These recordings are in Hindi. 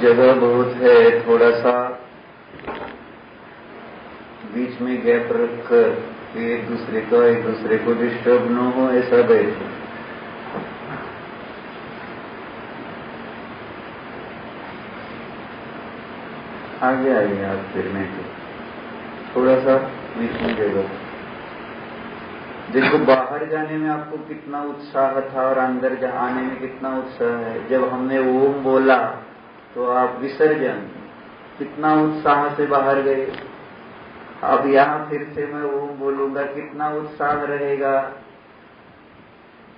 जगह बहुत है, थोड़ा सा बीच में गैप रखकर कि एक दूसरे को डिस्टर्ब न हो, ऐसा बैठे। आगे आइए आप फिरने के, थोड़ा सा बीच में जगह। देखो, बाहर जाने में आपको कितना उत्साह था और अंदर आने में कितना उत्साह है। जब हमने ओम बोला तो आप विसर्जन, कितना उत्साह से बाहर गए। अब यहां फिर से मैं ओम बोलूंगा, कितना उत्साह रहेगा।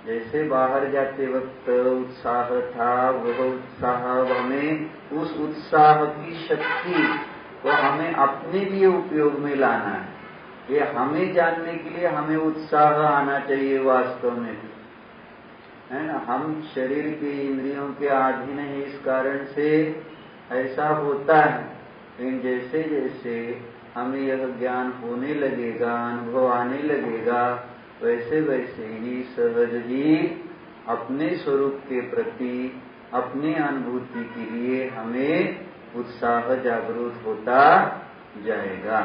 जैसे बाहर जाते वक्त उत्साह था, वह उत्साह हमें, उस उत्साह की शक्ति को हमें अपने लिए उपयोग में लाना है। ये हमें जानने के लिए हमें उत्साह आना चाहिए वास्तव में, है ना। हम शरीर के इंद्रियों के अधीन है, इस कारण से ऐसा होता है। लेकिन जैसे जैसे हमें यह ज्ञान होने लगेगा, अनुभव आने लगेगा, वैसे वैसे ही सहज ही अपने स्वरूप के प्रति, अपनी अनुभूति के लिए हमें उत्साह जागरूक होता जाएगा।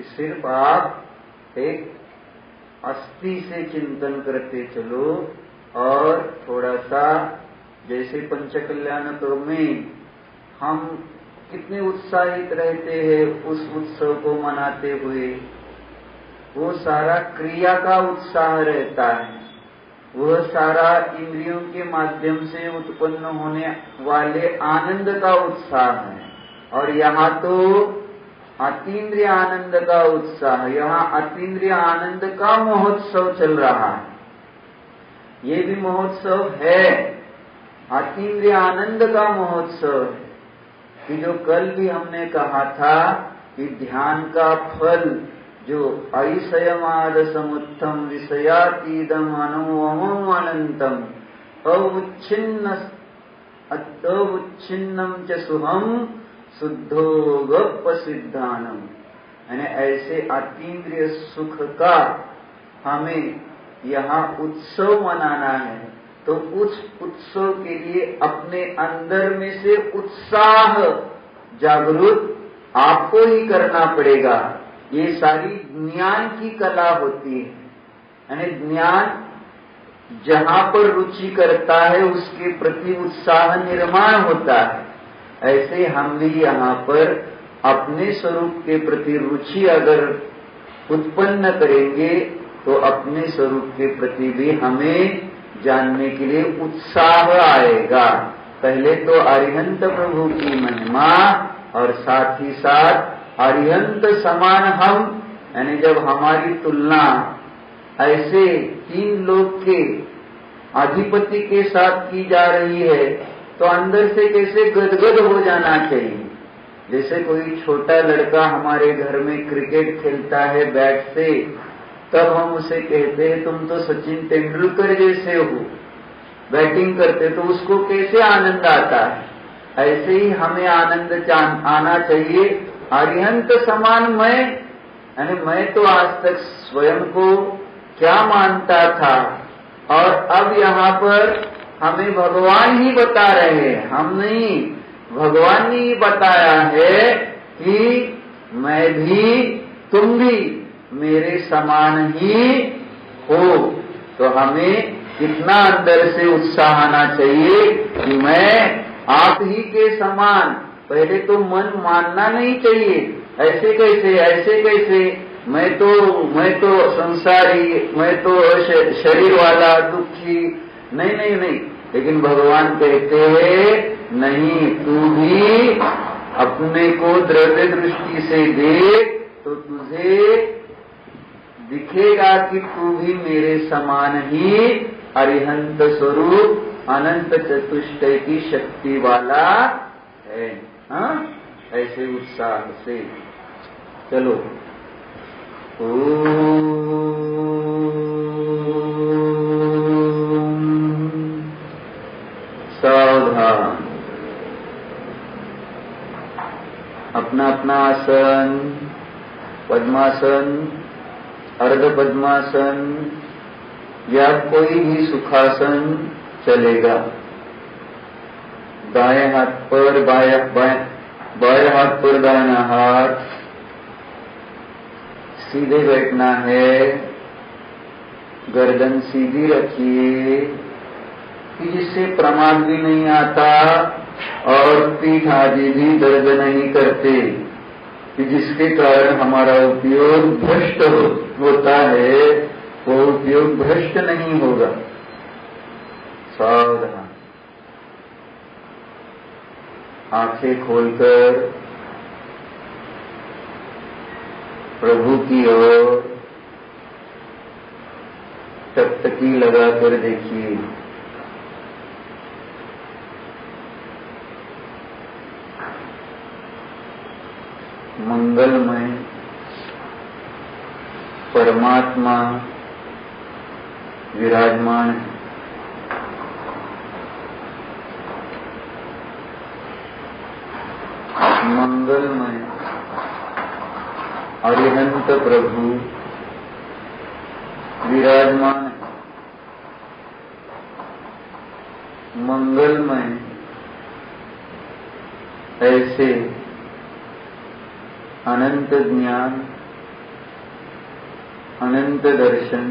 सिर्फ आप एक अस्थि से चिंतन करते चलो और थोड़ा सा, जैसे पंचकल्याणक में हम कितने उत्साहित रहते हैं उस उत्सव को मनाते हुए, वो सारा क्रिया का उत्साह रहता है, वह सारा इंद्रियों के माध्यम से उत्पन्न होने वाले आनंद का उत्साह है। और यहाँ तो अतीन्द्रिय आनंद का उत्साह, यहाँ अतीन्द्रिय आनंद का महोत्सव चल रहा है। ये भी महोत्सव है, अतीन्द्रिय आनंद का महोत्सव है। कि जो कल भी हमने कहा था कि ध्यान का फल जो ऐषयमाद समुत्थम विषयातीदम अनुवमम अनंतम अवच्छिन्नम च सुहम शुद्धो गप्पसिद्धानम, यानी ऐसे अतीन्द्रिय सुख का हमें यहाँ उत्सव मनाना है। तो उस उत्सव के लिए अपने अंदर में से उत्साह जागरूक आपको ही करना पड़ेगा। ये सारी ज्ञान की कला होती है, यानी ज्ञान जहां पर रुचि करता है उसके प्रति उत्साह निर्माण होता है। ऐसे हम भी यहाँ पर अपने स्वरूप के प्रति रुचि अगर उत्पन्न करेंगे तो अपने स्वरूप के प्रति भी हमें जानने के लिए उत्साह आएगा। पहले तो अरिहंत प्रभु की महिमा और साथ ही साथ अरिहंत समान हम, यानी जब हमारी तुलना ऐसे तीन लोक के अधिपति के साथ की जा रही है तो अंदर से कैसे गदगद हो जाना चाहिए। जैसे कोई छोटा लड़का हमारे घर में क्रिकेट खेलता है बैट से, तब हम उसे कहते हैं तुम तो सचिन तेंदुलकर जैसे हो, बैटिंग करते, तो उसको कैसे आनंद आता है। ऐसे ही हमें आनंद आना चाहिए अरिहंत समान मैं, यानी मैं तो आज तक स्वयं को क्या मानता था और अब यहाँ पर हमें भगवान ही बता रहे हैं, हम नहीं, भगवान ने ही बताया है कि मैं भी तुम भी मेरे समान ही हो। तो हमें कितना अंदर से उत्साह आना चाहिए कि मैं आप ही के समान। पहले तो मन मानना नहीं चाहिए, ऐसे कैसे मैं तो संसारी, मैं तो शरीर वाला दुखी, नहीं। लेकिन भगवान कहते हैं नहीं, तू भी अपने को द्रव्य दृष्टि से देख तो तुझे दिखेगा कि तू भी मेरे समान ही अरिहंत स्वरूप अनंत चतुष्टय की शक्ति वाला है। हाँ, ऐसे उत्साह से चलो। सावधान, अपना अपना आसन, पद्मासन, अर्ध पद्मासन या कोई भी सुखासन चलेगा। दाएं हाथ पर बाएं हाथ पर दाहिना हाथ, सीधे बैठना है, गर्दन सीधी रखिए कि जिससे प्रमाद भी नहीं आता और पीठ आदि भी दर्द नहीं करते, कि जिसके कारण हमारा उपयोग भ्रष्ट होता है, वो उपयोग भ्रष्ट नहीं होगा। सावधान, आंखें खोलकर प्रभु की ओर टकटकी लगाकर देखिए। मंगलमय परमात्मा विराजमान है। मंगलमय अरिहंत प्रभु विराजमान है। मंगलमय ऐसे अनंत ज्ञान, अनंत दर्शन,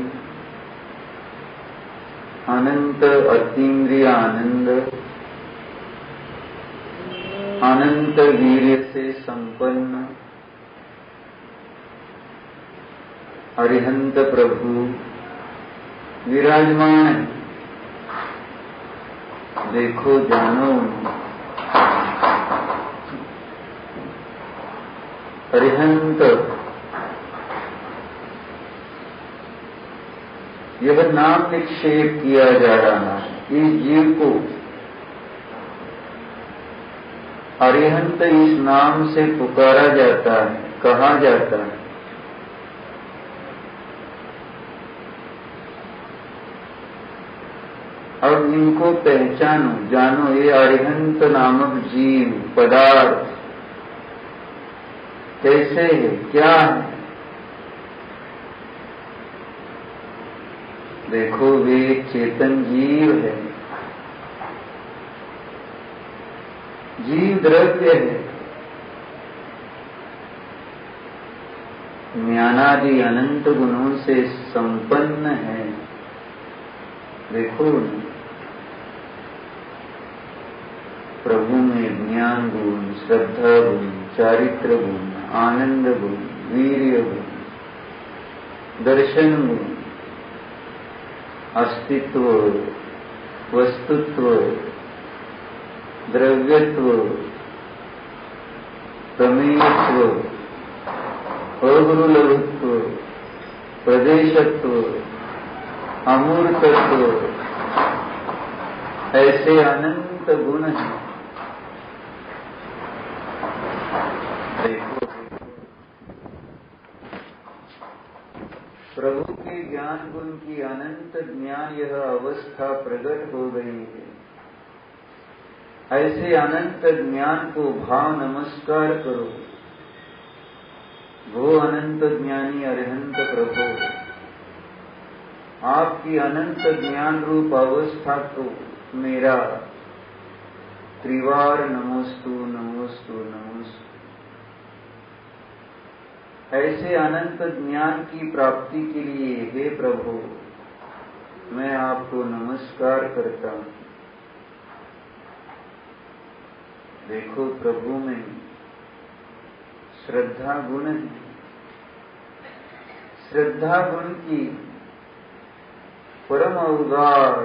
अनंत अतीन्द्रिय आनंद, अनंत वीर्य से संपन्न अरिहंत प्रभु विराजमान है। देखो, जानो, अरिहंत यह नाम निक्षेप किया जा रहा है। इस जीव को अरिहंत इस नाम से पुकारा जाता है, कहा जाता है। अब इनको पहचानो, जानो, ये अरिहंत नामक जीव पदार्थ कैसे है, क्या है। देखो, वे एक चेतन जीव है, जीव द्रव्य है, ज्ञानादि अनंत गुणों से संपन्न है। देखो, प्रभु में ज्ञान गुण, श्रद्धा गुण, चारित्र गुण, आनंद गुण, वीर्य गुण, दर्शन गुण, अस्तित्व, वस्तुत्व, द्रव्यत्व, प्रमेयत्व, अगुरुलघुत्व, प्रदेशत्व, अमूर्तत्व, ऐसे अनंत गुण हैं। देखो, प्रभु के ज्ञान गुण की अनंत ज्ञान यह अवस्था प्रकट हो गई है। ऐसे अनंत ज्ञान को भाव नमस्कार करो। वो अनंत ज्ञानी अरिहंत प्रभु, आपकी अनंत ज्ञान रूप अवस्था को मेरा त्रिवार नमोस्तु नमोस्तु नमोस्तु। ऐसे अनंत ज्ञान की प्राप्ति के लिए हे प्रभु, मैं आपको नमस्कार करता हूं। देखो, प्रभु में श्रद्धा गुण है। श्रद्धा गुण की परम अवगाढ़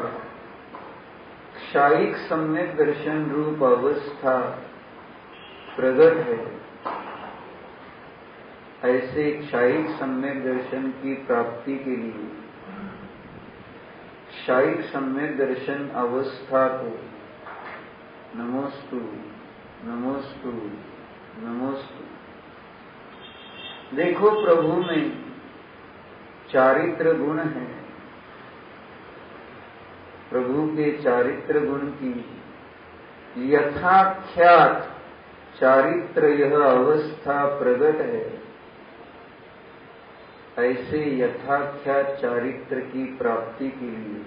क्षायिक सम्यक दर्शन रूप अवस्था प्रकट है। ऐसे क्षायिक सम्यक दर्शन की प्राप्ति के लिए क्षायिक सम्यक दर्शन अवस्था को नमोस्तु नमोस्तु नमोस्तु। देखो, प्रभु में चारित्र गुण है। प्रभु के चारित्र गुण की यथाख्यात चारित्र यह अवस्था प्रकट है। ऐसे यथाख्यात चारित्र की प्राप्ति के लिए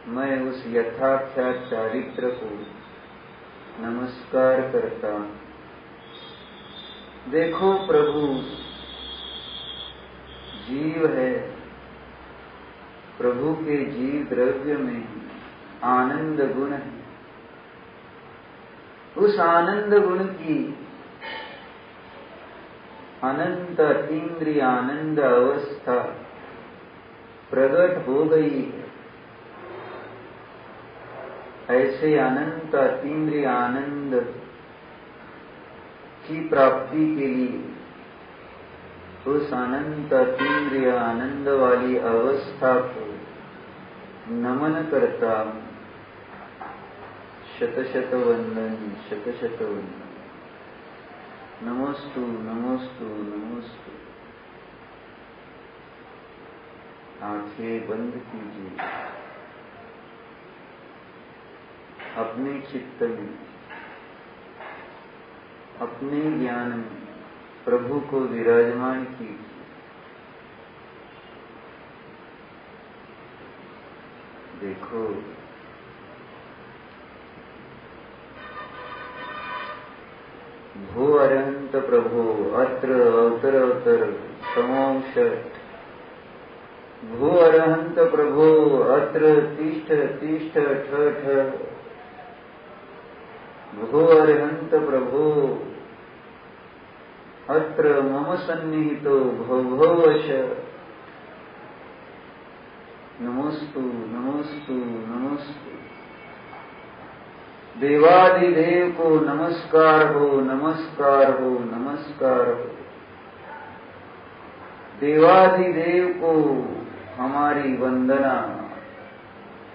मैं उस यथाख्यात चारित्र को नमस्कार करता हूं। देखो प्रभु, जीव है, प्रभु के जीव द्रव्य में आनंद गुण है। उस आनंद गुण की अनंत अतीन्द्रिय आनंद अवस्था प्रकट हो गई है। ऐसे अनंत अतीन्द्रिय आनंद की प्राप्ति के लिए उस अनंत अतीन्द्रिय आनंद वाली अवस्था को नमन करता हूं। शत शत वंदन, शत शत वंदन। नमोस्तु नमोस्तु नमोस्तु। आंखें बंद कीजिए। अपने चित्त में, अपने ज्ञान में प्रभु को विराजमान कीजिए। देखो, भो अरहंत प्रभो अत्र अवतर अवतर तमोंश। भो अरहंत प्रभो अत्र तिष्ठ तिष्ठ ठ ठ। भो अरहंत प्रभो अत्र मम सन्निहितो भव भवश। नमोस्तु नमोस्तु नमोस्तु। देवादिदेव को नमस्कार हो, नमस्कार हो, नमस्कार हो। देवादिदेव को हमारी वंदना।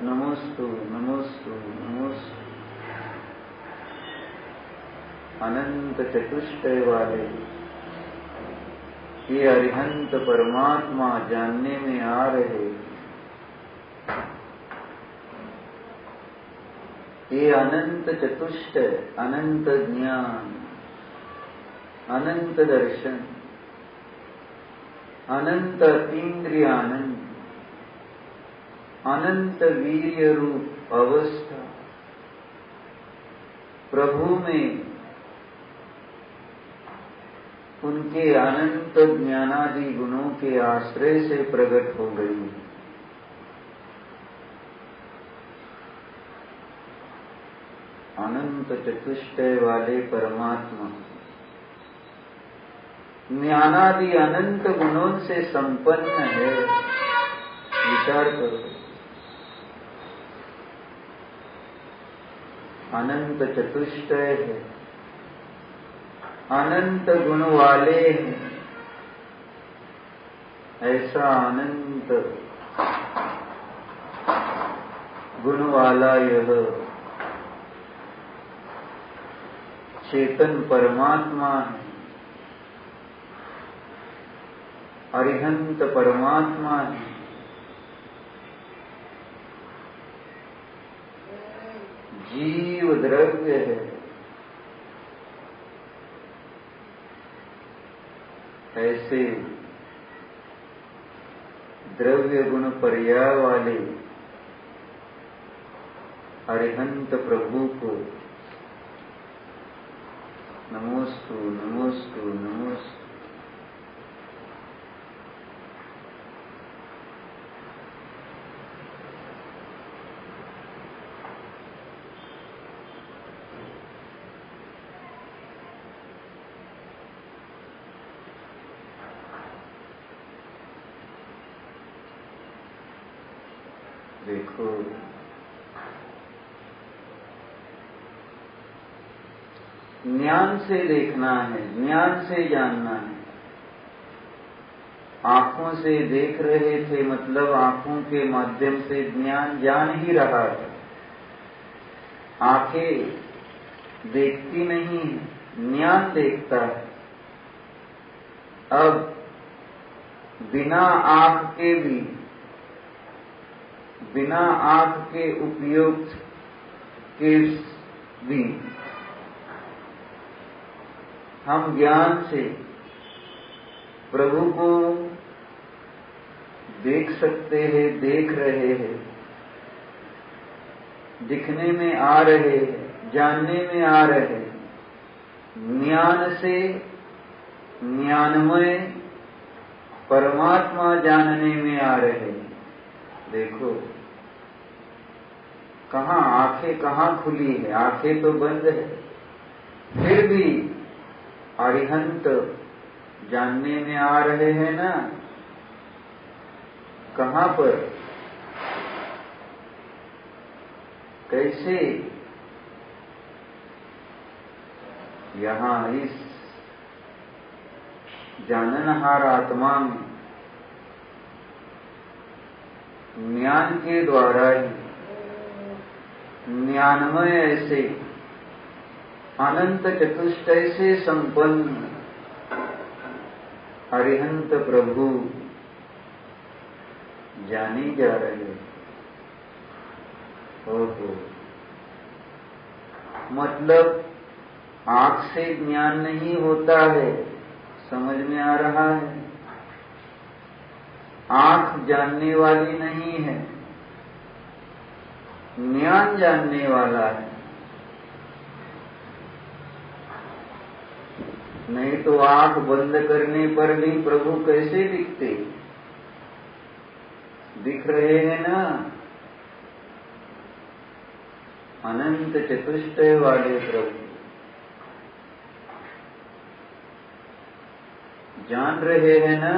नमोस्तु नमोस्तु नमोस्तु। अनंत चतुष्टय वाले ये अरिहंत परमात्मा जानने में आ रहे। ये अनंत चतुष्टय, अनंत ज्ञान, अनंत दर्शन, अनंत अतीन्द्रिय आनंद, अनंत वीर्य रूप अवस्था प्रभु में उनके अनंत ज्ञानादि गुणों के आश्रय से प्रकट हो गई। अनंत चतुष्टय वाले परमात्मा ज्ञानादि अनंत गुणों से संपन्न है। विचार करो, अनंत चतुष्टय है, अनंत गुण वाले हैं। ऐसा अनंत गुण वाला यह चेतन परमात्मा है, अरिहंत परमात्मा है। जीव द्रव्य है। ऐसे द्रव्य गुण पर्याय वाले अरिहंत प्रभु को नमोस्तु नमोस्तु नमोस्तु। देखो, ज्ञान से देखना है, ज्ञान से जानना है। आंखों से देख रहे थे, मतलब आंखों के माध्यम से ज्ञान जान ही रहा है। आंखें देखती नहीं, ज्ञान देखता है। अब बिना आंख के भी, बिना आंख के उपयोग के भी हम ज्ञान से प्रभु को देख सकते हैं, देख रहे हैं, दिखने में आ रहे हैं, जानने में आ रहे, ज्ञान से ज्ञानमय परमात्मा जानने में आ रहे। देखो कहाँ आंखें कहाँ खुली है, आंखें तो बंद है, फिर भी अरिहंत जानने में आ रहे हैं ना। कहाँ पर, कैसे? यहाँ इस जाननहार आत्मा में ज्ञान के द्वारा ही ज्ञानमय ऐसे अनंत चतुष्टय से संपन्न अरिहंत प्रभु जाने जा रहे। ओहो, मतलब आंख से ज्ञान नहीं होता है, समझ में आ रहा है? आंख जानने वाली नहीं है, ज्ञान जानने वाला है। नहीं तो आंख बंद करने पर भी प्रभु कैसे दिखते? दिख रहे हैं ना, अनंत चतुष्टय वाले प्रभु जान रहे हैं ना।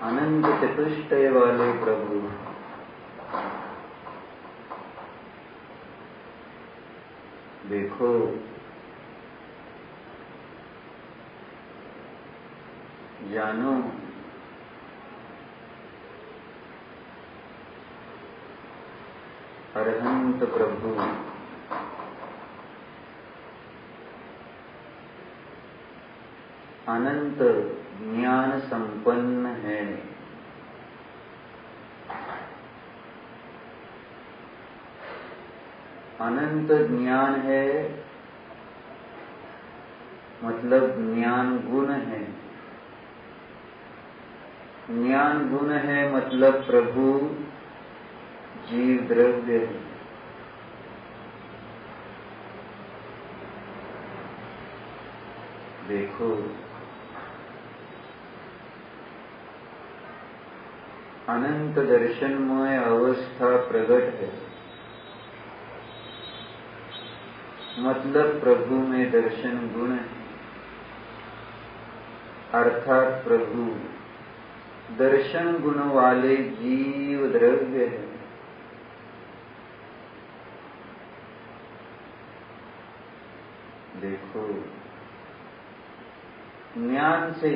अनंत चतुष्टय वाले प्रभु देखो, जानो अरहंत प्रभु अनंत ज्ञान संपन्न है। अनंत ज्ञान है मतलब ज्ञान गुण है। ज्ञान गुण है मतलब प्रभु जीव द्रव्य है। देखो अनंत दर्शनमय अवस्था प्रकट है, मतलब प्रभु में दर्शन गुण है, अर्थात प्रभु दर्शन गुण वाले जीव द्रव्य है। देखो ज्ञान से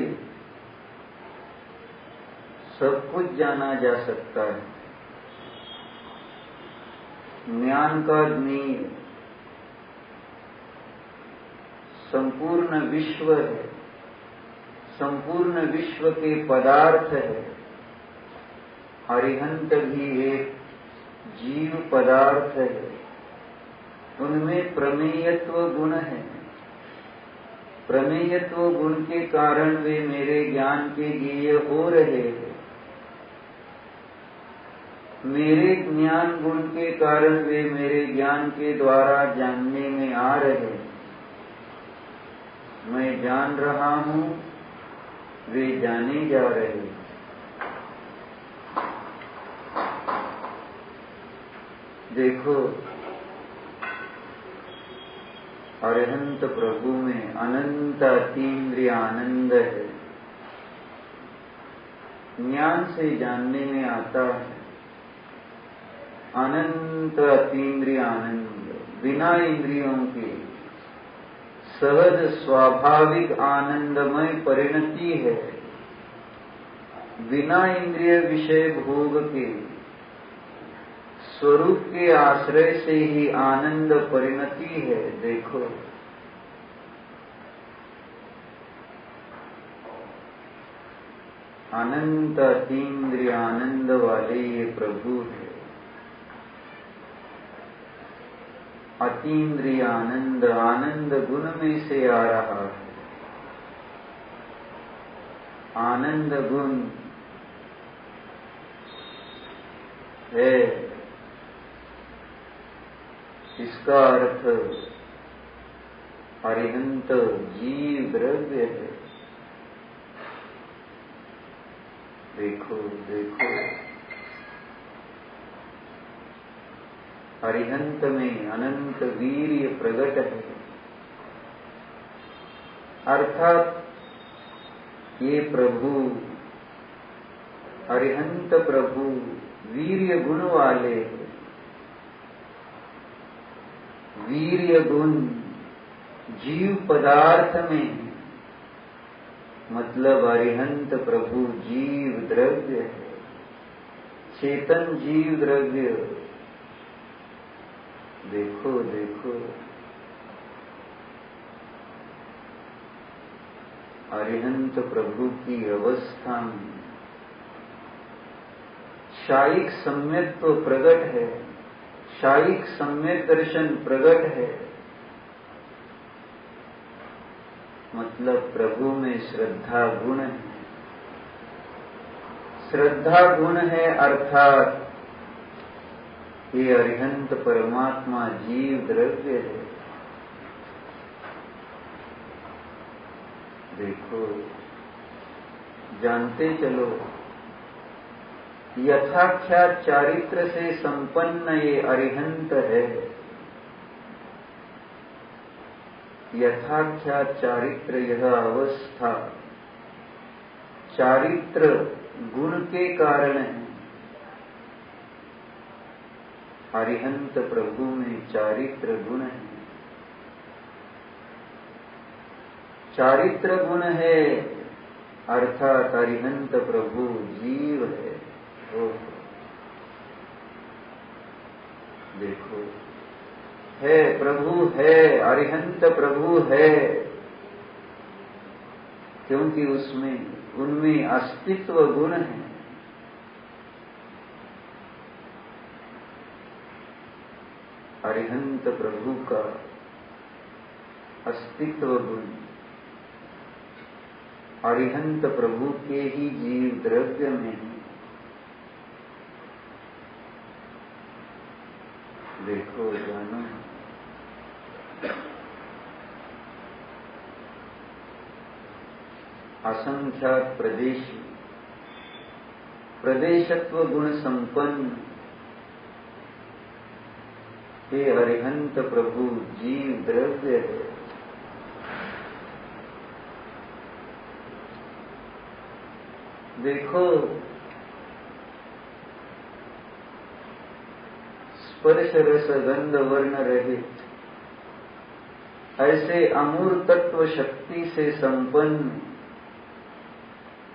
सब कुछ जाना जा सकता है। ज्ञान का नींव संपूर्ण विश्व है, संपूर्ण विश्व के पदार्थ है। अरिहंत भी एक जीव पदार्थ है, उनमें प्रमेयत्व गुण है। प्रमेयत्व गुण के कारण वे मेरे ज्ञान के ज्ञेय हो रहे हैं। मेरे ज्ञान गुण के कारण वे मेरे ज्ञान के द्वारा जानने में आ रहे हैं। मैं जान रहा हूं, वे जाने जा रहे हैं। देखो अरिहंत प्रभु में अनंत अतीन्द्रिय आनंद है। ज्ञान से जानने में आता है अनंत अतीन्द्रिय आनंद, बिना इंद्रियों के सहज स्वाभाविक आनंदमय परिणति है। बिना इंद्रिय विषय भोग के स्वरूप के आश्रय से ही आनंद परिणति है। देखो अनंत अतीन्द्रिय आनंद वाले ये प्रभु है। अतीन्द्रिय आनंद आनंद गुण में से आ रहा है। आनंद गुण है, इसका अर्थ अरिहंत जीव द्रव्य है। देखो देखो, अरिहंत में अनंत वीर्य प्रकट है, अर्थात ये प्रभु, अरिहंत प्रभु वीर्य गुण वाले, वीर्य गुण जीव पदार्थ में, मतलब अरिहंत प्रभु जीव द्रव्य है, चेतन जीव द्रव्य। देखो देखो, अरिहंत प्रभु की अवस्था में शायिक सम्यक तो प्रकट है, शायिक सम्यक दर्शन प्रकट है, मतलब प्रभु में श्रद्धा गुण है। श्रद्धा गुण है अर्थात ये अरिहंत परमात्मा जीव द्रव्य है। देखो, जानते चलो, यथाख्यात चारित्र से संपन्न ये अरिहंत है। यथाख्यात चारित्र, यह अवस्था चारित्र गुण के कारण है। अरिहंत प्रभु में चारित्र गुण है, चारित्र गुण है अर्थात अरिहंत प्रभु जीव है। देखो, है प्रभु है, अरिहंत प्रभु है, क्योंकि उनमें अस्तित्व गुण है। अरिहंत प्रभु का अस्तित्व गुण अरिहंत प्रभु के ही जीव द्रव्य में है। देखो जानो, असंख्यात प्रदेशी, प्रदेशत्व गुण संपन्न हे अरिहंत प्रभु जीव द्रव्य है। देखो, स्पर्श रस गंध वर्ण रहित ऐसे अमूर्त तत्व शक्ति से संपन्न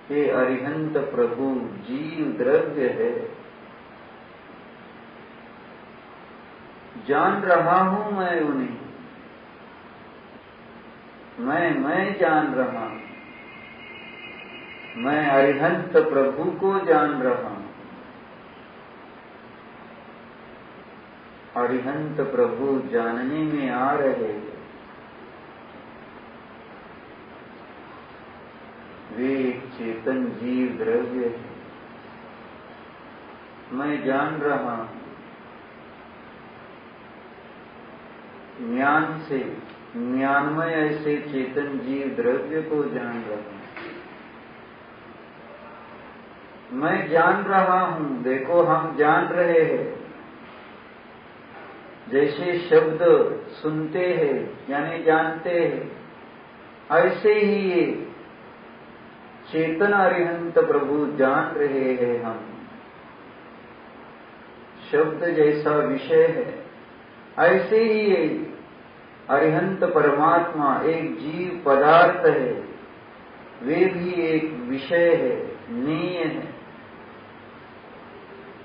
हे अरिहंत प्रभु जीव द्रव्य है। जान रहा हूं मैं उन्हें, मैं जान रहा हूं, मैं अरिहंत प्रभु को जान रहा हूं। अरिहंत प्रभु जानने में आ रहे हैं। वे एक चेतन जीव द्रव्य है, मैं जान रहा हूं। ज्ञान से, ज्ञानमय ऐसे चेतन जीव द्रव्य को जान रहा हूं। मैं जान रहा हूं। देखो, हम जान रहे हैं। जैसे शब्द सुनते हैं यानी जानते हैं, ऐसे ही ये चेतन अरिहंत प्रभु जान रहे हैं। हम शब्द जैसा विषय है, ऐसे ही ये अरिहंत परमात्मा एक जीव पदार्थ है, वे भी एक विषय है, नीय है।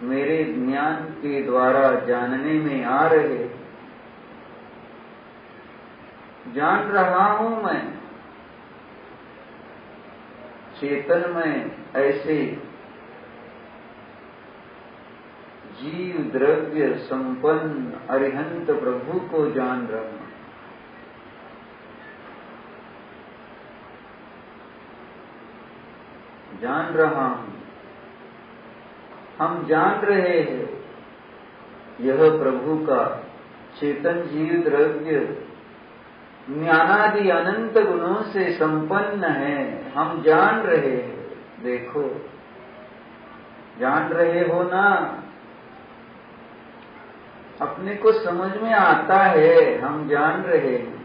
मेरे ज्ञान के द्वारा जानने में आ रहे, जान रहा हूं मैं। चेतन में ऐसे जीव द्रव्य संपन्न अरिहंत प्रभु को जान रहा हूं। जान रहा हूं, हम जान रहे हैं। यह प्रभु का चेतन जीव द्रव्य ज्ञानादि अनंत गुणों से संपन्न है। हम जान रहे हैं, देखो जान रहे हो ना, अपने को समझ में आता है, हम जान रहे हैं,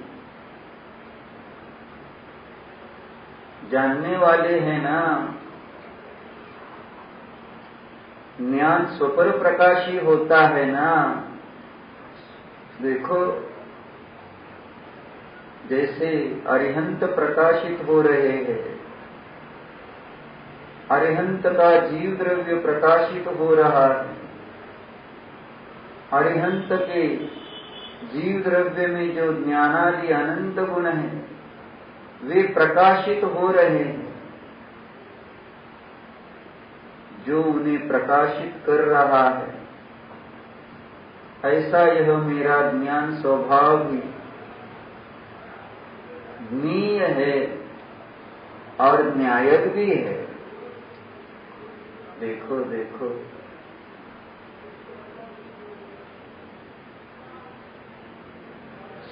जानने वाले हैं ना। ज्ञान स्वपर प्रकाशी होता है ना। देखो जैसे अरिहंत प्रकाशित हो रहे हैं, अरिहंत का जीव द्रव्य प्रकाशित हो रहा है, अरिहंत के जीव द्रव्य में जो ज्ञानादि अनंत गुण हैं वे प्रकाशित हो रहे हैं। जो उन्हें प्रकाशित कर रहा है, ऐसा यह मेरा ज्ञान स्वभाव भी ज्ञेय है और न्यायक भी है। देखो देखो,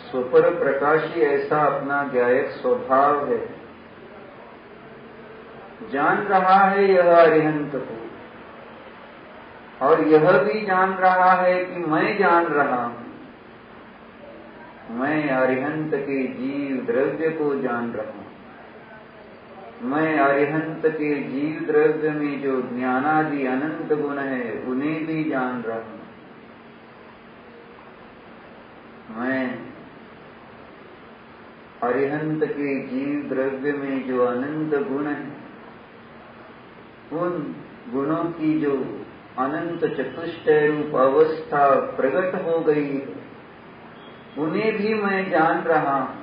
स्वपर प्रकाशी ऐसा अपना ज्ञायक स्वभाव है। जान रहा है यह अरिहंत को, और यह भी जान रहा है कि मैं जान रहा हूं, मैं अरिहंत के जीव द्रव्य को जान रहा हूं। मैं अरिहंत के जीव द्रव्य में जो ज्ञानादि अनंत गुण है उन्हें भी जान रहा हूं। मैं अरिहंत के जीव द्रव्य में जो अनंत गुण है, उन गुणों की जो अनंत चतुष्टय रूप अवस्था प्रकट हो गई है, उन्हें भी मैं जान रहा हूं।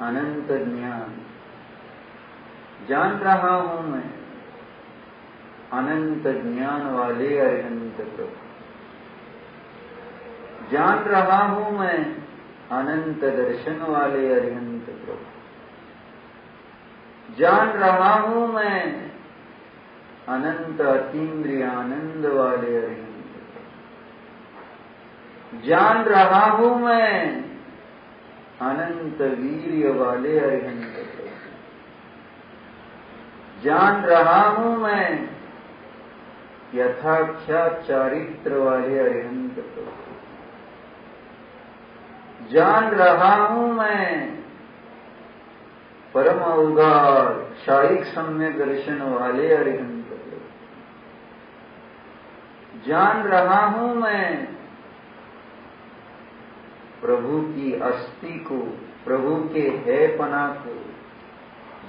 अनंत ज्ञान जान रहा हूं मैं, अनंत ज्ञान वाले अरिहंत प्रभु जान रहा हूं मैं, अनंत दर्शन वाले अरिहंत प्रभु जान रहा हूं मैं, अनंत अतीन्द्रिय आनंद वाले अरिहंत प्रभु जान रहा हूं मैं, अनंत वीर्य वाले अरिहंत प्रभु जान रहा हूं मैं, यथाख्यात चारित्र वाले अरिहंत प्रभु जान रहा हूं मैं, परम अवगाढ़ क्षायिक सम्यक दर्शन वाले अरिहंत प्रभु जान रहा हूं मैं, प्रभु की अस्थि को, प्रभु के हैपना को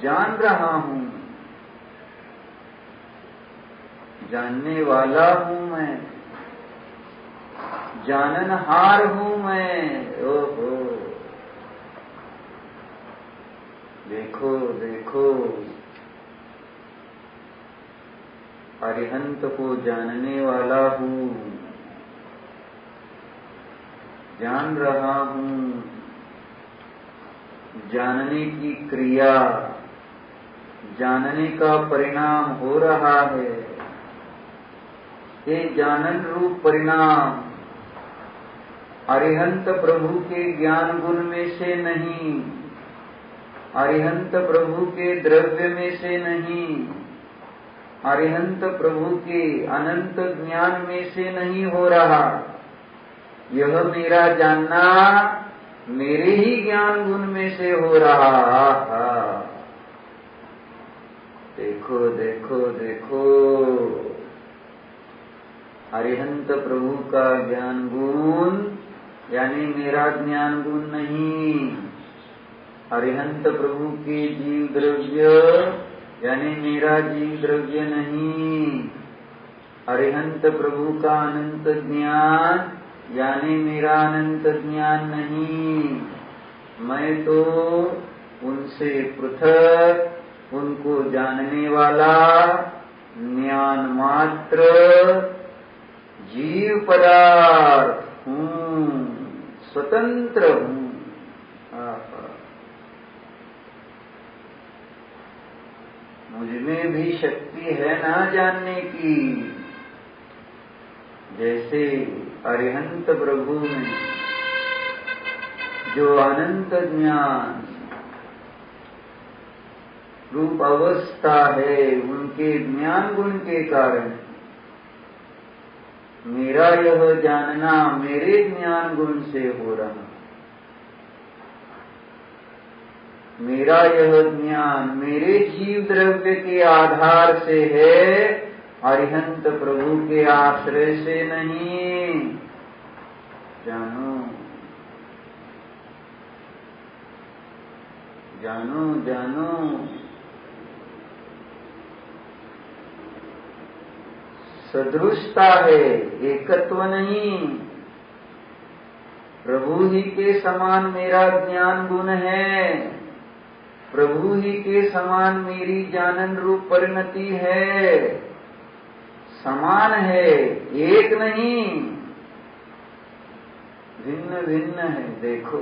जान रहा हूं। जानने वाला हूं मैं, जाननहार हूं मैं। ओहो, देखो देखो, अरिहंत को जानने वाला हूं, जान रहा हूं। जानने की क्रिया, जानने का परिणाम हो रहा है। ये जानन रूप परिणाम अरिहंत प्रभु के ज्ञान गुण में से नहीं, अरिहंत प्रभु के द्रव्य में से नहीं, अरिहंत प्रभु के अनंत ज्ञान में से नहीं हो रहा। यह मेरा जानना मेरे ही ज्ञान गुण में से हो रहा। देखो देखो देखो, अरिहंत प्रभु का ज्ञान गुण यानी मेरा ज्ञान गुण नहीं, अरिहंत प्रभु के जीव द्रव्य यानी मेरा जीव द्रव्य नहीं, अरिहंत प्रभु का अनंत ज्ञान यानी मेरा अनंत ज्ञान नहीं। मैं तो उनसे पृथक, उनको जानने वाला ज्ञान मात्र जीव पदार्थ हूं, स्वतंत्र हूं। मुझमें भी शक्ति है ना जानने की। जैसे अरिहंत प्रभु में जो अनंत ज्ञान रूप अवस्था है, उनके ज्ञान गुण के कारण मेरा यह जानना मेरे ज्ञान गुण से हो रहा। मेरा यह ज्ञान मेरे जीव द्रव्य के आधार से है, अरिहंत प्रभु के आश्रय से नहीं। जानो जानो जानो, सदृशता है, एकत्व नहीं। प्रभु ही के समान मेरा ज्ञान गुण है, प्रभु ही के समान मेरी जानन रूप परिणति है, समान है, एक नहीं, भिन्न भिन्न है। देखो,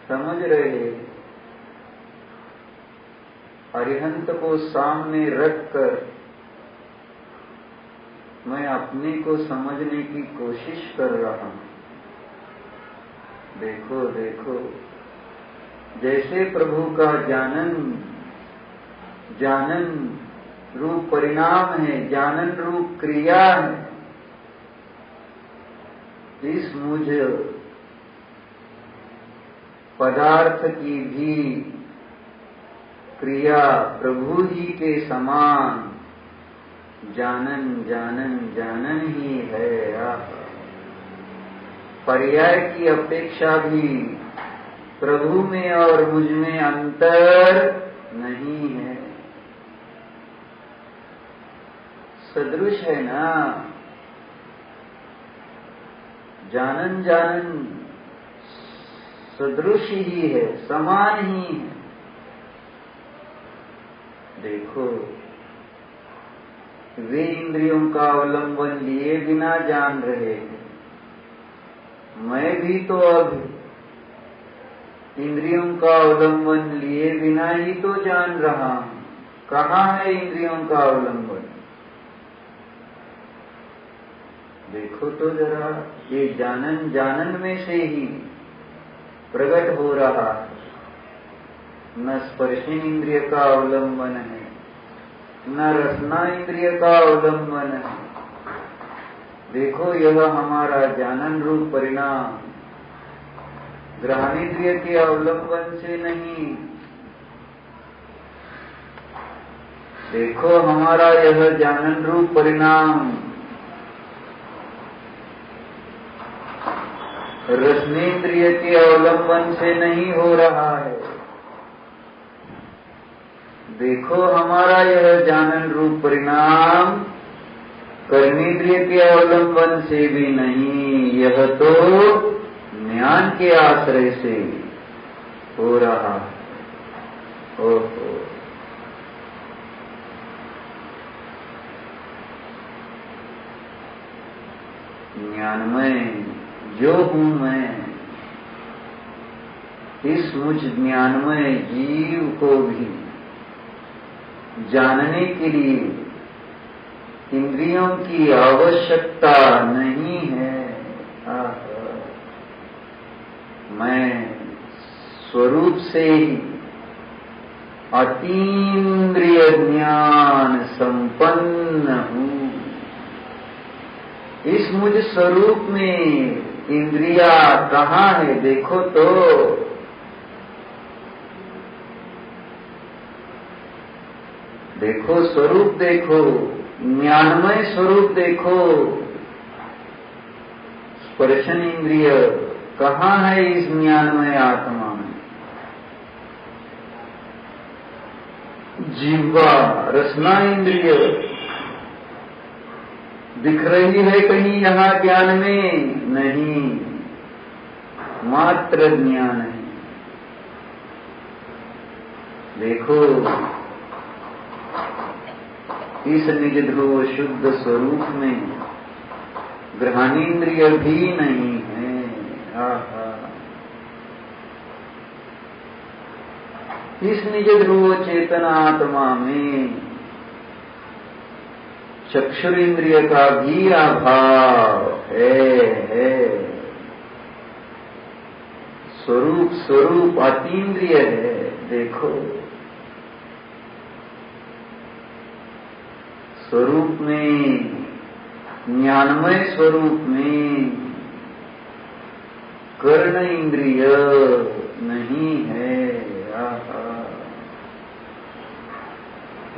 समझ रहे? अरिहंत को सामने रखकर मैं अपने को समझने की कोशिश कर रहा हूं। देखो देखो, जैसे प्रभु का जानन रूप परिणाम है, जानन रूप क्रिया है, इस मुझ पदार्थ की भी क्रिया प्रभु जी के समान जानन जानन जानन ही है। पर्याय की अपेक्षा भी प्रभु में और मुझ में अंतर नहीं है, सदृश है ना। जानन जानन सदृश ही है, समान ही है। देखो, वे इंद्रियों का अवलंबन लिए बिना जान रहे हैं, मैं भी तो अब इंद्रियों का अवलंबन लिए बिना ही तो जान रहा हूं। कहाँ है इंद्रियों का अवलंबन? देखो तो जरा, ये जानन जानन में से ही प्रकट हो रहा है। न स्पर्शन इंद्रिय का अवलंबन है, न रसना इंद्रिय का अवलंबन है। देखो, यह हमारा जानन रूप परिणाम ग्रहणेन्द्रिय के अवलंबन से नहीं। देखो, हमारा यह जानन रूप परिणाम रसनेन्द्रिय के अवलंबन से नहीं हो रहा है। देखो, हमारा यह जानन रूप परिणाम कर्मेंद्रिय के अवलंबन से भी नहीं, यह तो ज्ञान के आश्रय से हो रहा। ओहो, ज्ञानमय जो हूं मैं, इस मुझ ज्ञानमय जीव को भी जानने के लिए इंद्रियों की आवश्यकता नहीं है। मैं स्वरूप से ही अतीन्द्रिय ज्ञान संपन्न हूं। इस मुझ स्वरूप में इंद्रिया कहाँ है? देखो तो, देखो स्वरूप, देखो ज्ञानमय स्वरूप, देखो स्पर्शन इंद्रिय कहाँ है इस ज्ञानमय आत्मा में? जीवा रसना इंद्रिय दिख रही है कहीं यहाँ ज्ञान में? नहीं, मात्र ज्ञान है। देखो, इस निज ध्रुव शुद्ध स्वरूप में ग्रहणेन्द्रिय भी नहीं है। इस निज ध्रुव चेतन आत्मा में चक्षुरेंद्रिय का भी अभाव है। स्वरूप अतीन्द्रिय है। देखो, स्वरूप में, ज्ञानमय स्वरूप में कर्ण इंद्रिय नहीं है।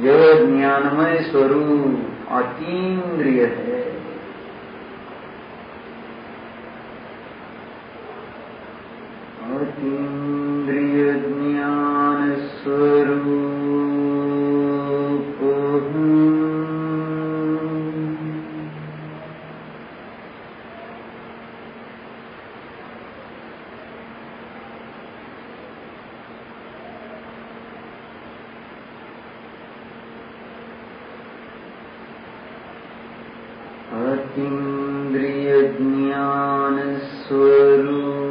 यह ज्ञानमय स्वरूप अतीन्द्रिय है। अतीन्द्रिय ज्ञान स्वरूप अतीन्द्रिय ज्ञान स्वरूप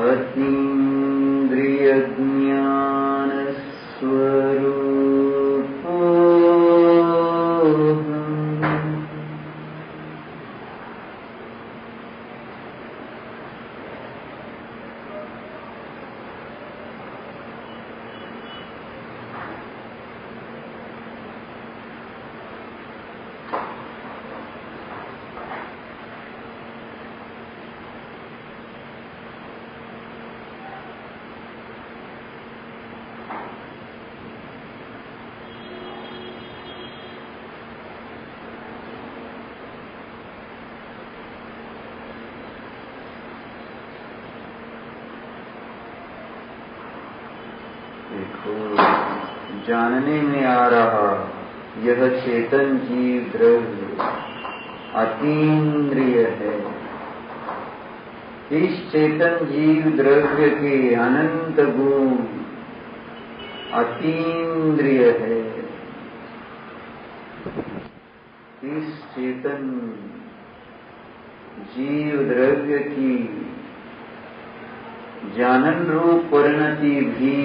अतीन्द्रिय ज्ञान स्वरूप जानने में आ रहा, यह चेतन जीव द्रव्य अतीन्द्रिय है। इस चेतन जीव द्रव्य के अनंत गुण अतीन्द्रिय है। इस चेतन जीव द्रव्य की जानन रूप परिणति भी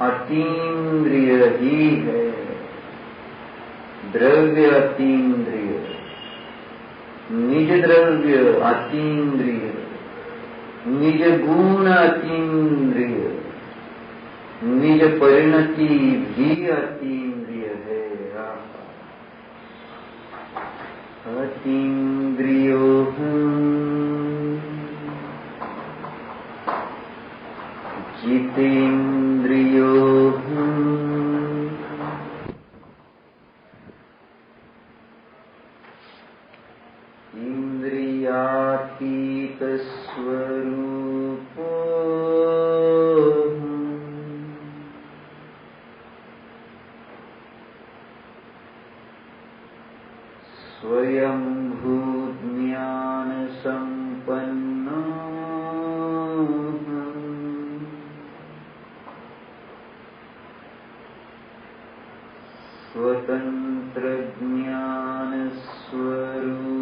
अतीन्द्रिय ही है। द्रव्य अतीन्द्रिय, निज द्रव्य अतीन्द्रिय, निज गुण अतीन्द्रिय, निज परिणति भी अतीन्द्रिय है। अतीन्द्रियो जितेन्द्रियो इंद्रियातीत स्वरूपो स्वयंभू ज्ञान संपन्नो स्वतंत्र ज्ञान स्वरूपो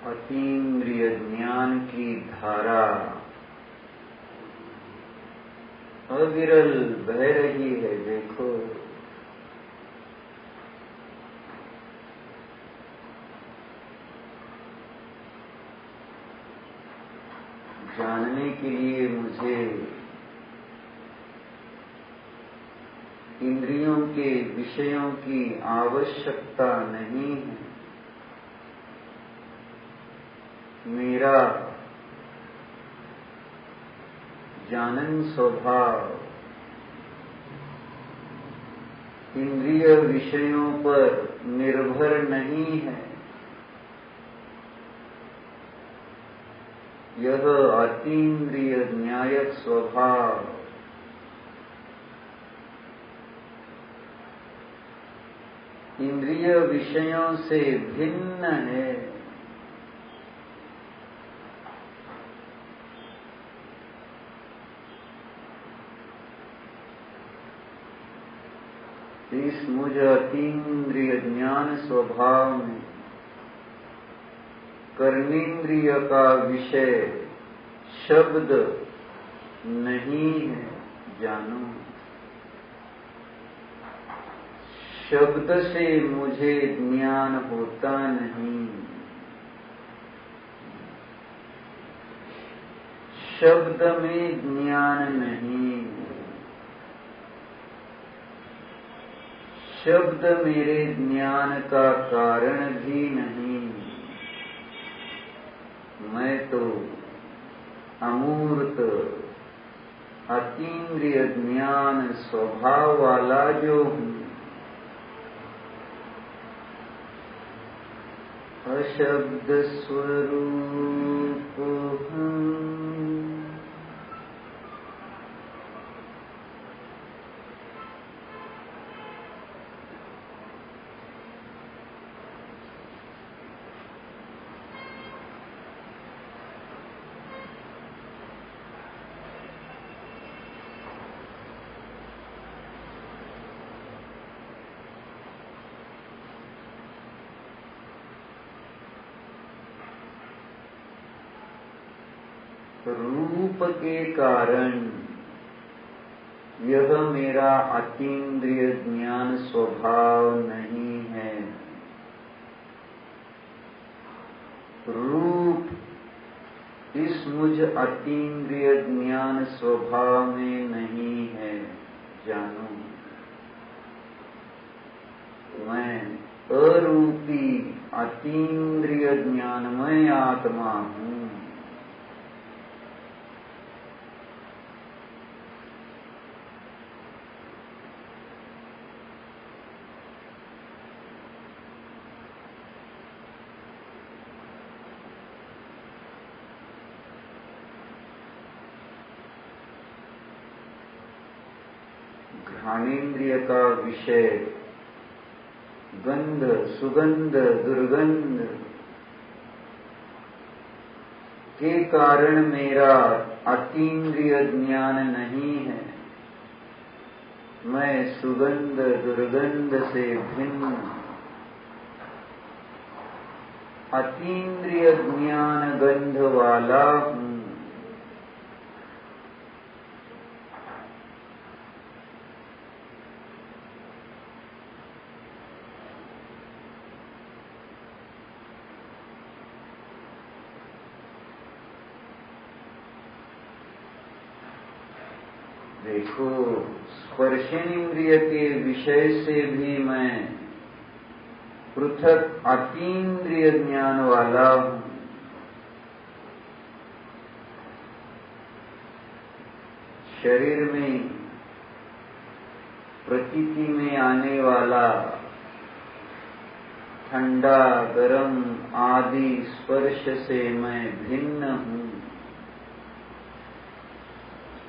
अतीन्द्रिय ज्ञान की धारा अविरल बह रही है। देखो, के लिए मुझे इंद्रियों के विषयों की आवश्यकता नहीं है। मेरा जानन स्वभाव इंद्रिय विषयों पर निर्भर नहीं है। यह अतीन्द्रिय न्यायक स्वभाव इंद्रिय विषयों से भिन्न है। इस मुझ अतीन्द्रिय ज्ञान स्वभाव में कर्मेंद्रिय का विषय शब्द नहीं है। जानो, शब्द से मुझे ज्ञान होता नहीं। शब्द में ज्ञान नहीं। शब्द मेरे ज्ञान का कारण भी नहीं। मैं तो अमूर्त अतीन्द्रिय ज्ञान स्वभाव वाला जो हूँ, अशब्द स्वरूप हूँ। रूप के कारण यह मेरा अतीन्द्रिय ज्ञान स्वभाव नहीं है। रूप इस मुझ अतीन्द्रिय ज्ञान स्वभाव में नहीं है। जानो, मैं अरूपी अतीन्द्रिय ज्ञानमय आत्मा हूँ। घ्राणेन्द्रिय का विषय गंध, सुगंध, दुर्गंध के कारण मेरा अतीन्द्रिय ज्ञान नहीं है। मैं सुगंध दुर्गंध से भिन्न अतीन्द्रिय ज्ञान गंध वाला हूँ। देखो, स्पर्शेंद्रिय के विषय से भी मैं पृथक अतीन्द्रिय ज्ञान वाला हूँ। शरीर में प्रतीति में आने वाला ठंडा गरम आदि स्पर्श से मैं भिन्न हूँ।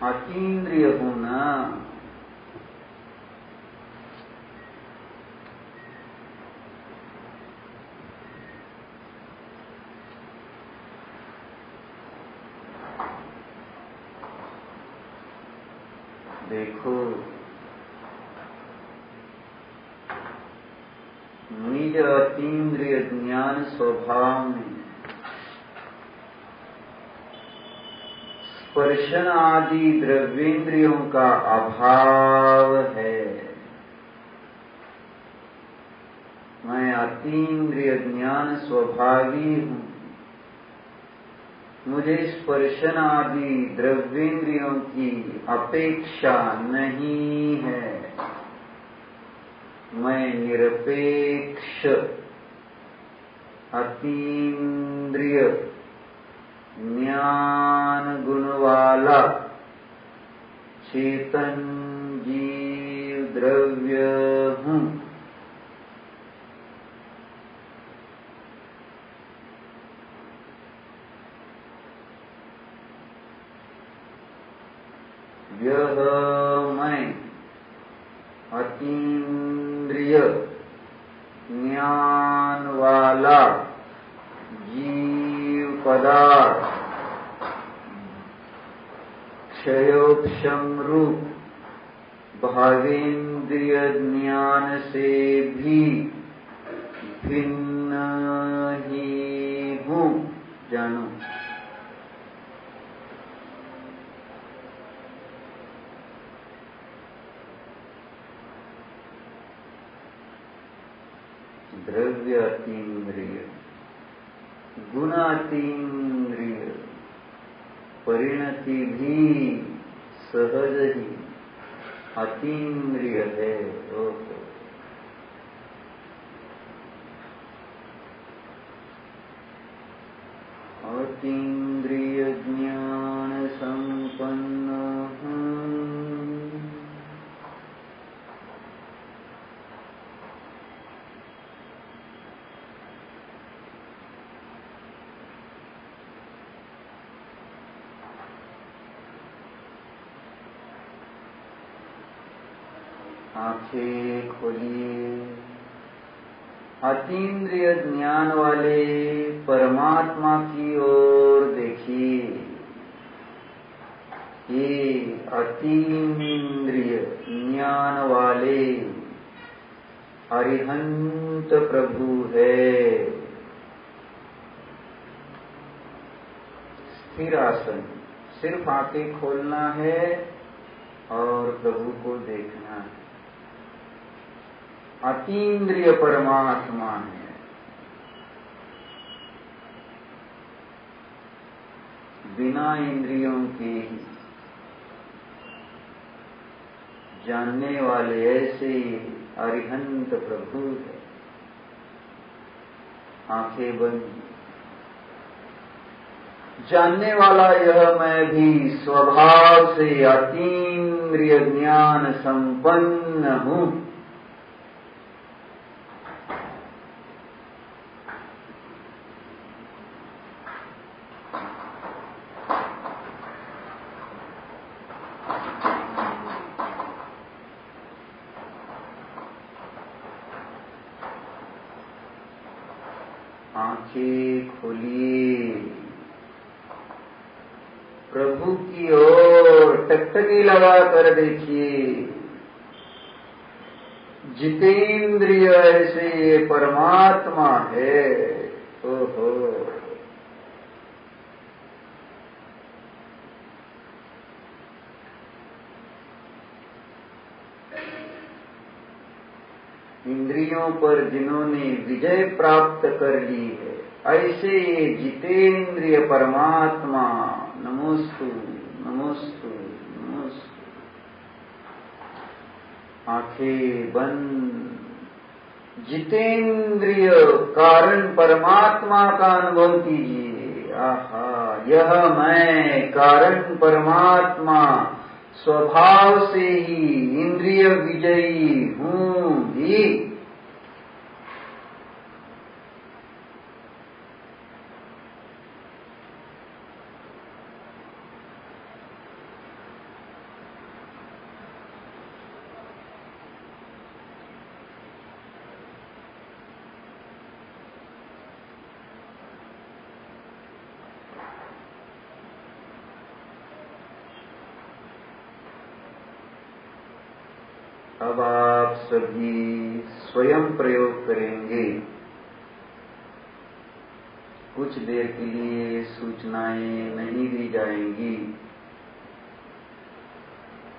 अतीन्द्रिय हूँ ना। देखो, निज अतीन्द्रिय ज्ञान स्वभाव में स्पर्शन आदि द्रव्येंद्रियों का अभाव है। मैं अतीन्द्रिय ज्ञान स्वभावी हूँ। मुझे स्पर्शन आदि द्रव्येंद्रियों की अपेक्षा नहीं है। मैं निरपेक्ष अतीन्द्रिय ज्ञान गुण वाला चेतन जीव द्रव्य हूँ। यह मैं अतीन्द्रिय ज्ञान वाला जीव पदार्थ क्षयोक्षम रूप भावेन्द्रिय ज्ञान से भी भिन्न ही हूँ। जानो द्रव्य अतीन्द्रिय, गुण अतीन्द्रिय, परिणति भी सहज ही अतीन्द्रिय है। अतीन्द्रिय ज्ञान संपन्न आंखें खोलिए, अतीन्द्रिय ज्ञान वाले परमात्मा की ओर देखिए। ये अतीन्द्रिय ज्ञान वाले अरिहंत प्रभु है। स्थिर आसन, सिर्फ आंखें खोलना है और प्रभु को देखना है। अतीन्द्रिय परमात्मा है। बिना इंद्रियों के ही जानने वाले ऐसे अरिहंत प्रभु है। आंखें बंद, जानने वाला यह मैं भी स्वभाव से अतीन्द्रिय ज्ञान संपन्न हूँ। आंखें खोलिए, प्रभु की ओर टकटकी लगा कर देखिए। जितेंद्रिय ऐसे ये परमात्मा है। ओहो, इंद्रियों पर जिन्होंने विजय प्राप्त कर ली है, ऐसे ये जितेंद्रिय परमात्मा नमोस्तु नमोस्तु नमोस्तु। आंखें बंद, जितेंद्रिय कारण परमात्मा का अनुभव कीजिए। आहा, यह मैं कारण परमात्मा स्वभाव से ही इंद्रिय विजयी हूँ ही। अब आप सभी स्वयं प्रयोग करेंगे। कुछ देर के लिए सूचनाएं नहीं दी जाएंगी।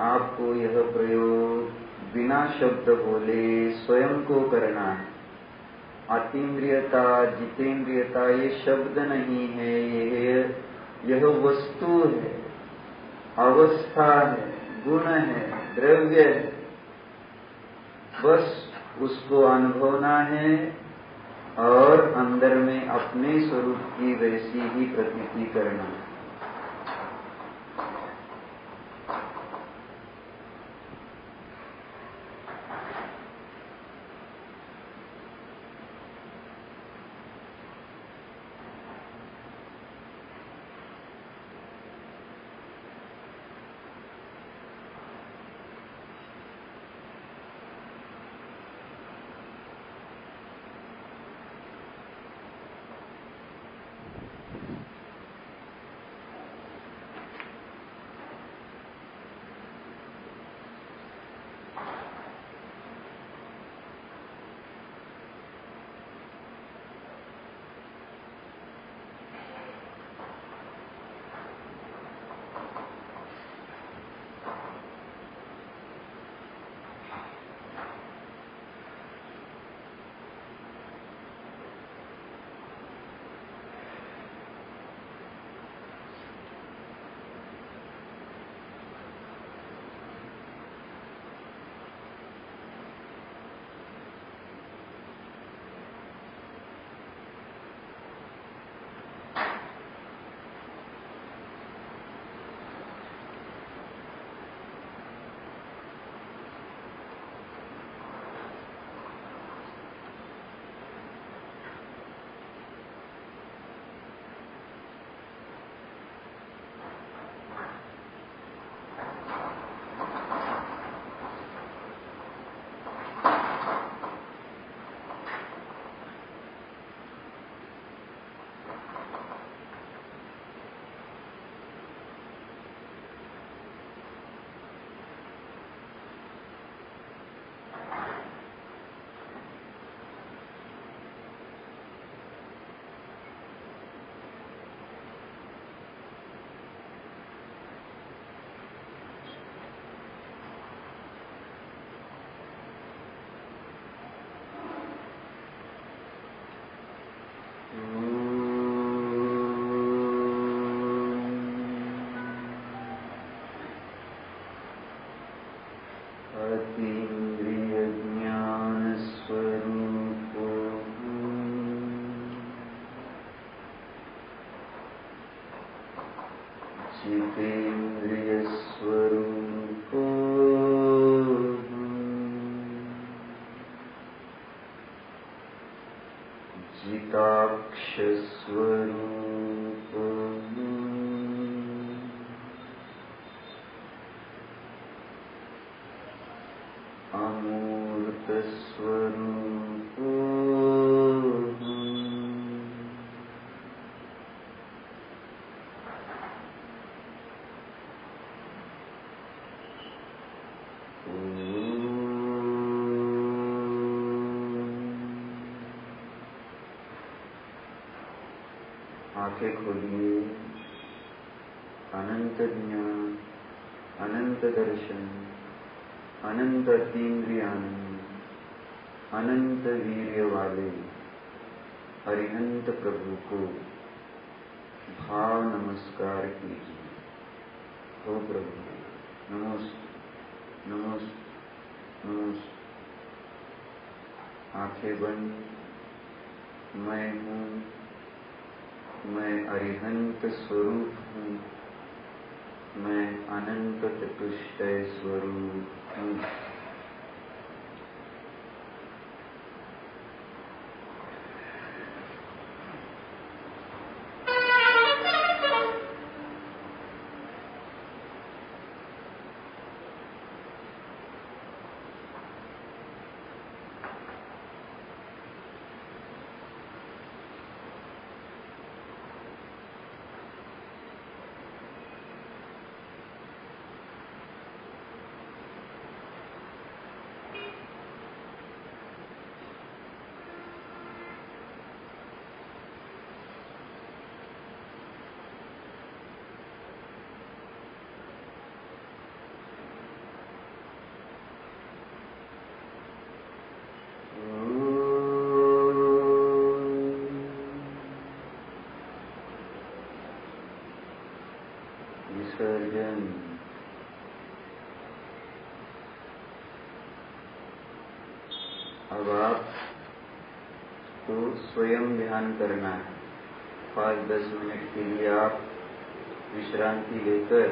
आपको यह प्रयोग बिना शब्द बोले स्वयं को करना है। अतीन्द्रियता, जितेंद्रियता ये शब्द नहीं है, ये यह वस्तु है, अवस्था है, गुण है, द्रव्य है, बस उसको अनुभवना है और अंदर में अपने स्वरूप की वैसी ही प्रतीति करना है। आंखें खोलिए। अनंत ज्ञान, अनंत दर्शन, अनंत अतीन्द्रियानंद, अनंत वीर्य वाले अरिहंत प्रभु को भाव नमस्कार कीजिए। ओ प्रभु, नमोस्तु, नमोस्तु, नमोस्तु। आंखें बंद। मैं हूँ, मैं अरिहंत स्वरूप हूँ, मैं अनंत चतुष्टय स्वरूप हूँ। अब आप तो स्वयं ध्यान करना है। 5-10 मिनट के लिए आप विश्रांति लेकर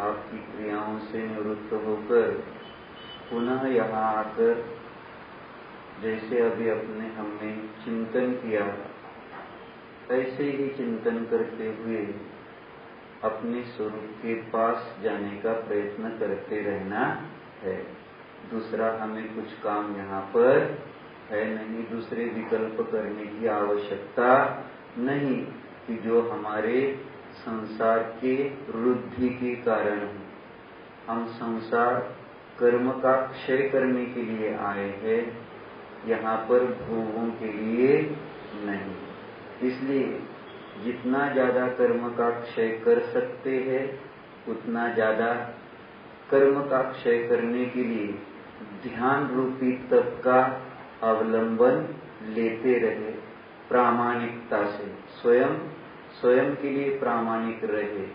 आपकी क्रियाओं से निवृत्त होकर पुनः यहाँ आकर जैसे अभी हमने चिंतन किया ऐसे ही चिंतन करते हुए अपने स्वरूप के पास जाने का प्रयत्न करते रहना है। दूसरा हमें कुछ काम यहाँ पर है नहीं, दूसरे विकल्प करने की आवश्यकता नहीं कि जो हमारे संसार के वृद्धि के कारण है। हम संसार कर्म का क्षय करने के लिए आए हैं, यहाँ पर भोगों के लिए नहीं। इसलिए जितना ज्यादा कर्म का क्षय कर सकते हैं उतना ज्यादा कर्म का क्षय करने के लिए ध्यान रूपी तप का अवलंबन लेते रहे। प्रामाणिकता से स्वयं के लिए प्रामाणिक रहे।